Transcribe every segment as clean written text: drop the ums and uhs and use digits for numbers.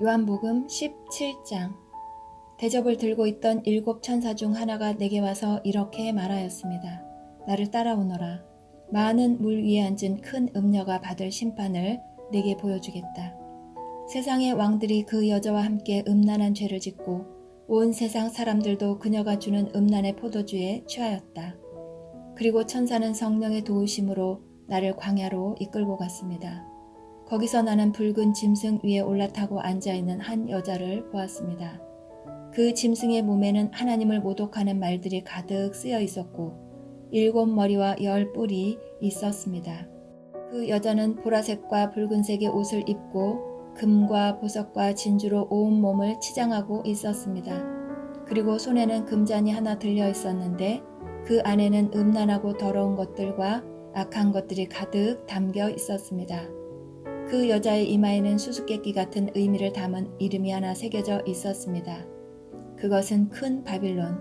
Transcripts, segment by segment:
요한복음 17장. 대접을 들고 있던 7천사 중 하나가 내게 와서 이렇게 말하였습니다. 나를 따라오너라. 많은 물 위에 앉은 큰 음녀가 받을 심판을 내게 보여주겠다. 세상의 왕들이 그 여자와 함께 음란한 죄를 짓고 온 세상 사람들도 그녀가 주는 음란의 포도주에 취하였다. 그리고 천사는 성령의 도우심으로 나를 광야로 이끌고 갔습니다. 거기서 나는 붉은 짐승 위에 올라타고 앉아있는 한 여자를 보았습니다. 그 짐승의 몸에는 하나님을 모독하는 말들이 가득 쓰여 있었고 7머리와 10뿔이 있었습니다. 그 여자는 보라색과 붉은색의 옷을 입고 금과 보석과 진주로 온 몸을 치장하고 있었습니다. 그리고 손에는 금잔이 하나 들려 있었는데 그 안에는 음란하고 더러운 것들과 악한 것들이 가득 담겨 있었습니다. 그 여자의 이마에는 수수께끼 같은 의미를 담은 이름이 하나 새겨져 있었습니다. 그것은 큰 바빌론,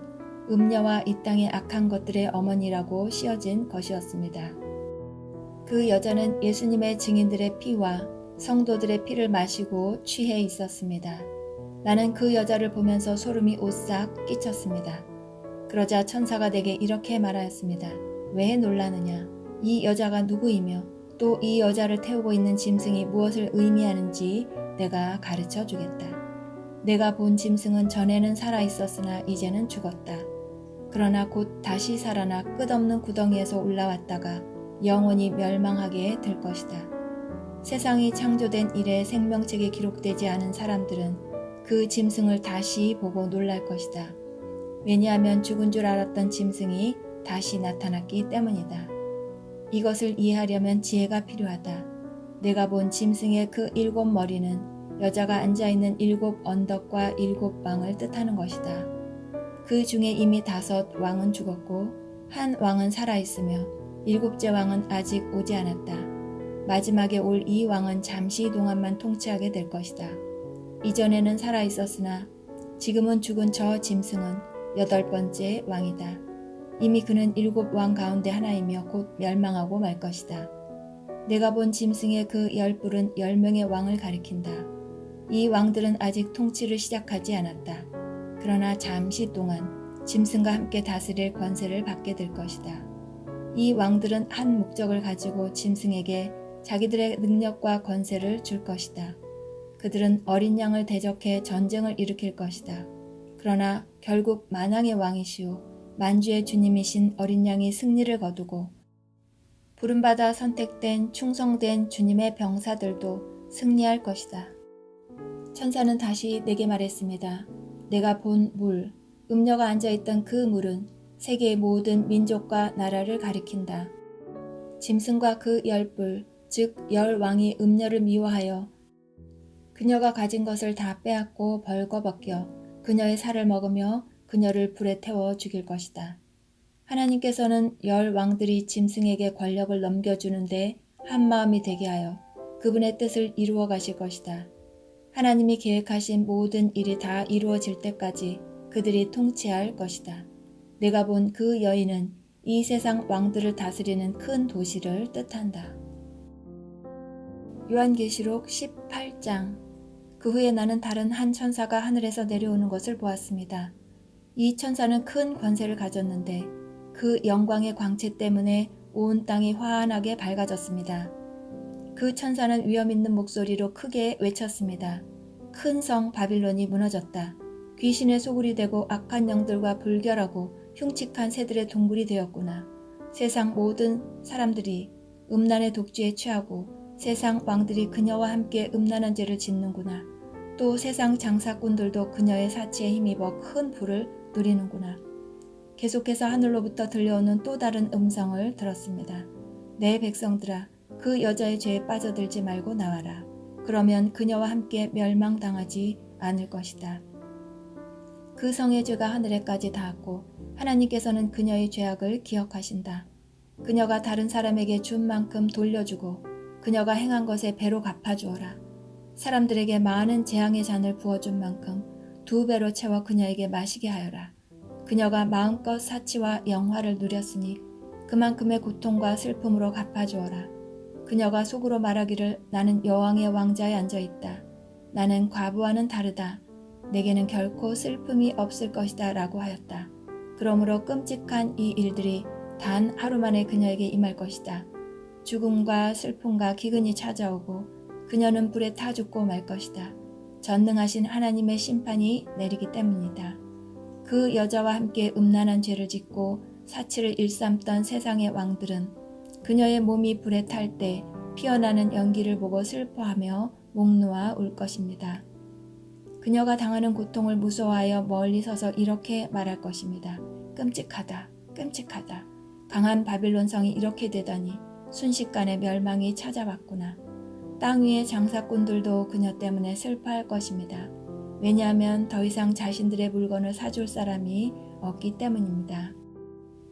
음녀와 이 땅의 악한 것들의 어머니라고 씌어진 것이었습니다. 그 여자는 예수님의 증인들의 피와 성도들의 피를 마시고 취해 있었습니다. 나는 그 여자를 보면서 소름이 오싹 끼쳤습니다. 그러자 천사가 내게 이렇게 말하였습니다. 왜 놀라느냐? 이 여자가 누구이며 또 이 여자를 태우고 있는 짐승이 무엇을 의미하는지 내가 가르쳐 주겠다. 내가 본 짐승은 전에는 살아있었으나 이제는 죽었다. 그러나 곧 다시 살아나 끝없는 구덩이에서 올라왔다가 영원히 멸망하게 될 것이다. 세상이 창조된 이래 생명책에 기록되지 않은 사람들은 그 짐승을 다시 보고 놀랄 것이다. 왜냐하면 죽은 줄 알았던 짐승이 다시 나타났기 때문이다. 이것을 이해하려면 지혜가 필요하다. 내가 본 짐승의 그 7머리는 여자가 앉아있는 7 언덕과 7 방을 뜻하는 것이다. 그 중에 이미 5 왕은 죽었고 한 왕은 살아있으며 7째 왕은 아직 오지 않았다. 마지막에 올 이 왕은 잠시 동안만 통치하게 될 것이다. 이전에는 살아있었으나 지금은 죽은 저 짐승은 8번째 왕이다. 이미 그는 7 왕 가운데 하나이며 곧 멸망하고 말 것이다. 내가 본 짐승의 그 10뿔은 10명의 왕을 가리킨다. 이 왕들은 아직 통치를 시작하지 않았다. 그러나 잠시 동안 짐승과 함께 다스릴 권세를 받게 될 것이다. 이 왕들은 한 목적을 가지고 짐승에게 자기들의 능력과 권세를 줄 것이다. 그들은 어린 양을 대적해 전쟁을 일으킬 것이다. 그러나 결국 만왕의 왕이시오 만주의 주님이신 어린 양이 승리를 거두고 부름받아 선택된 충성된 주님의 병사들도 승리할 것이다. 천사는 다시 내게 말했습니다. 내가 본 물, 음녀가 앉아있던 그 물은 세계의 모든 민족과 나라를 가리킨다. 짐승과 그 10뿔, 즉 10왕이 음녀를 미워하여 그녀가 가진 것을 다 빼앗고 벌거벗겨 그녀의 살을 먹으며 그녀를 불에 태워 죽일 것이다. 하나님께서는 10 왕들이 짐승에게 권력을 넘겨주는데 한마음이 되게 하여 그분의 뜻을 이루어 가실 것이다. 하나님이 계획하신 모든 일이 다 이루어질 때까지 그들이 통치할 것이다. 내가 본 그 여인은 이 세상 왕들을 다스리는 큰 도시를 뜻한다. 요한계시록 18장. 그 후에 나는 다른 한 천사가 하늘에서 내려오는 것을 보았습니다. 이 천사는 큰 권세를 가졌는데 그 영광의 광채 때문에 온 땅이 환하게 밝아졌습니다. 그 천사는 위험 있는 목소리로 크게 외쳤습니다. 큰 성 바빌론이 무너졌다. 귀신의 소굴이 되고 악한 영들과 불결하고 흉측한 새들의 동굴이 되었구나. 세상 모든 사람들이 음란의 독주에 취하고 세상 왕들이 그녀와 함께 음란한 죄를 짓는구나. 또 세상 장사꾼들도 그녀의 사치에 힘입어 큰 부를 누리는구나. 계속해서 하늘로부터 들려오는 또 다른 음성을 들었습니다. 내 백성들아, 그 여자의 죄에 빠져들지 말고 나와라. 그러면 그녀와 함께 멸망당하지 않을 것이다. 그 성의 죄가 하늘에까지 닿았고 하나님께서는 그녀의 죄악을 기억하신다. 그녀가 다른 사람에게 준 만큼 돌려주고 그녀가 행한 것에 배로 갚아주어라. 사람들에게 많은 재앙의 잔을 부어준 만큼 2배로 채워 그녀에게 마시게 하여라. 그녀가 마음껏 사치와 영화를 누렸으니 그만큼의 고통과 슬픔으로 갚아주어라. 그녀가 속으로 말하기를 나는 여왕의 왕자에 앉아있다. 나는 과부와는 다르다. 내게는 결코 슬픔이 없을 것이다 라고 하였다. 그러므로 끔찍한 이 일들이 단 하루 만에 그녀에게 임할 것이다. 죽음과 슬픔과 기근이 찾아오고 그녀는 불에 타 죽고 말 것이다. 전능하신 하나님의 심판이 내리기 때문이다. 그 여자와 함께 음란한 죄를 짓고 사치를 일삼던 세상의 왕들은 그녀의 몸이 불에 탈 때 피어나는 연기를 보고 슬퍼하며 목 놓아 울 것입니다. 그녀가 당하는 고통을 무서워하여 멀리 서서 이렇게 말할 것입니다. 끔찍하다, 끔찍하다. 강한 바빌론 성이 이렇게 되다니 순식간에 멸망이 찾아왔구나. 땅 위의 장사꾼들도 그녀 때문에 슬퍼할 것입니다. 왜냐하면 더 이상 자신들의 물건을 사줄 사람이 없기 때문입니다.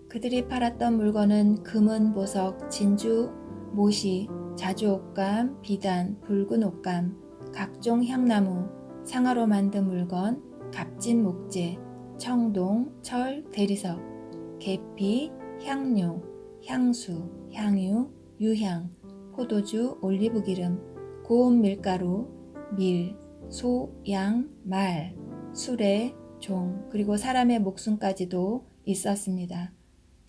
그들이 팔았던 물건은 금은 보석, 진주, 모시, 자주 옷감, 비단, 붉은 옷감, 각종 향나무, 상아로 만든 물건, 값진 목재, 청동, 철, 대리석, 계피, 향료, 향수, 향유, 유향, 포도주, 올리브기름, 고운 밀가루, 밀, 소, 양, 말, 수레, 종, 그리고 사람의 목숨까지도 있었습니다.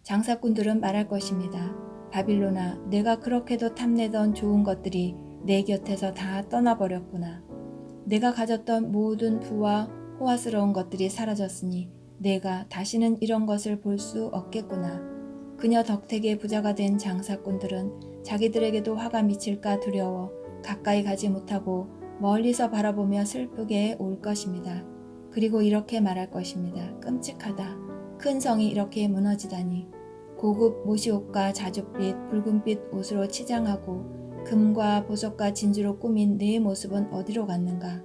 장사꾼들은 말할 것입니다. 바빌로나, 내가 그렇게도 탐내던 좋은 것들이 내 곁에서 다 떠나버렸구나. 내가 가졌던 모든 부와 호화스러운 것들이 사라졌으니 내가 다시는 이런 것을 볼 수 없겠구나. 그녀 덕택에 부자가 된 장사꾼들은 자기들에게도 화가 미칠까 두려워 가까이 가지 못하고 멀리서 바라보며 슬프게 울 것입니다. 그리고 이렇게 말할 것입니다. 끔찍하다. 큰 성이 이렇게 무너지다니. 고급 모시옷과 자줏빛, 붉은빛 옷으로 치장하고 금과 보석과 진주로 꾸민 내 모습은 어디로 갔는가.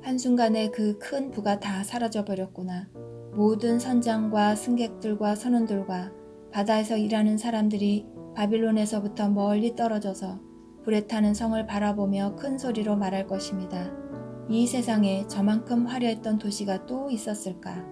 한순간에 그 큰 부가 다 사라져버렸구나. 모든 선장과 승객들과 선원들과 바다에서 일하는 사람들이 바빌론에서부터 멀리 떨어져서 불에 타는 성을 바라보며 큰 소리로 말할 것입니다. 이 세상에 저만큼 화려했던 도시가 또 있었을까?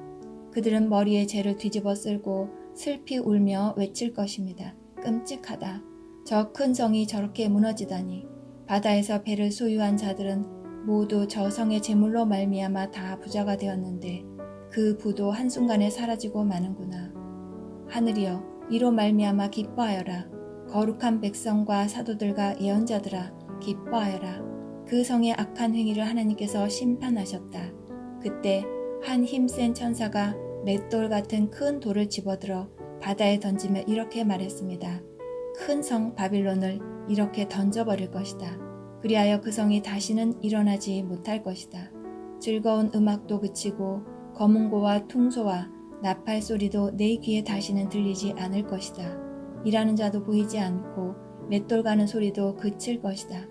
그들은 머리에 죄를 뒤집어 쓸고 슬피 울며 외칠 것입니다. 끔찍하다. 저 큰 성이 저렇게 무너지다니. 바다에서 배를 소유한 자들은 모두 저 성의 재물로 말미암아 다 부자가 되었는데 그 부도 한순간에 사라지고 마는구나. 하늘이여, 이로 말미암아 기뻐하여라. 거룩한 백성과 사도들과 예언자들아, 기뻐하여라. 그 성의 악한 행위를 하나님께서 심판하셨다. 그때 한 힘센 천사가 맷돌 같은 큰 돌을 집어들어 바다에 던지며 이렇게 말했습니다. 큰 성 바빌론을 이렇게 던져버릴 것이다. 그리하여 그 성이 다시는 일어나지 못할 것이다. 즐거운 음악도 그치고 검은고와 퉁소와 나팔 소리도 내 귀에 다시는 들리지 않을 것이다. 일하는 자도 보이지 않고 맷돌 가는 소리도 그칠 것이다.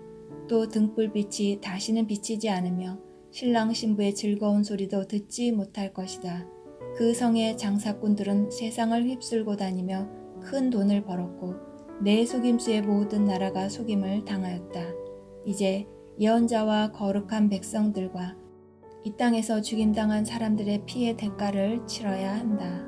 또 등불빛이 다시는 비치지 않으며 신랑 신부의 즐거운 소리도 듣지 못할 것이다. 그 성의 장사꾼들은 세상을 휩쓸고 다니며 큰 돈을 벌었고 내 속임수의 모든 나라가 속임을 당하였다. 이제 예언자와 거룩한 백성들과 이 땅에서 죽임당한 사람들의 피의 대가를 치러야 한다.